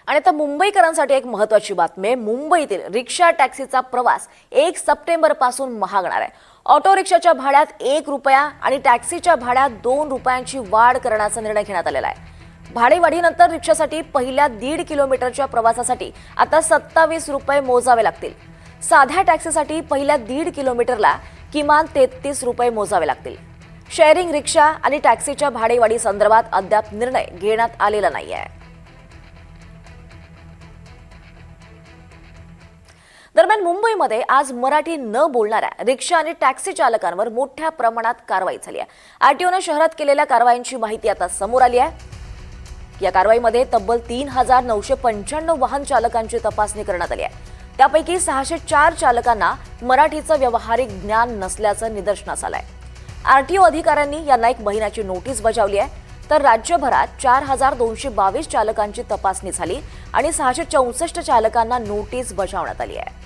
आणि आता मुंबईकरांसाठी एक महत्त्वाची बातमी आहे। मुंबईतील रिक्षा टॅक्सीचा प्रवास 1 सप्टेंबर पासून महागणार आहे। ऑटो रिक्षाच्या भाड्यात 1 रुपया आणि टॅक्सीच्या भाड्यात 2 रुपयांची वाढ करण्याचा निर्णय घेण्यात आलेला आहे। भाडेवाढीनंतर रिक्षासाठी पहिल्या 1.5 किलोमीटरच्या प्रवासासाठी आता 27 रुपये मोजावे लागतील। साध्या टॅक्सीसाठी पहिल्या 1.5 किलोमीटरला किमान 33 रुपये मोजावे लागतील। शेअरिंग रिक्षा आणि टॅक्सीच्या भाडेवाढी संदर्भात अद्याप निर्णय घेण्यात आलेला नाहीये। दरम्यान मुंबईमध्ये आज मराठी न बोलणाऱ्या रिक्षा आणि टॅक्सी चालकांवर मोठ्या प्रमाणात कारवाई झाली आहे। आरटीओने शहरात केलेल्या कारवाईची माहिती आता समोर आली आहे। या कारवाईमध्ये तब्बल 3995 वाहन चालकांची तपासणी करण्यात आली आहे। त्यापैकी 604 चालकांना मराठीचं व्यावहारिक ज्ञान नसल्याचं निदर्शनास आलंय। आरटीओ अधिकाऱ्यांनी यांना 1 महिन्याची नोटीस बजावली आहे। तर राज्यभरात 4222 चालकांची तपासणी झाली आणि 664 चालकांना नोटीस बजावण्यात आली आहे।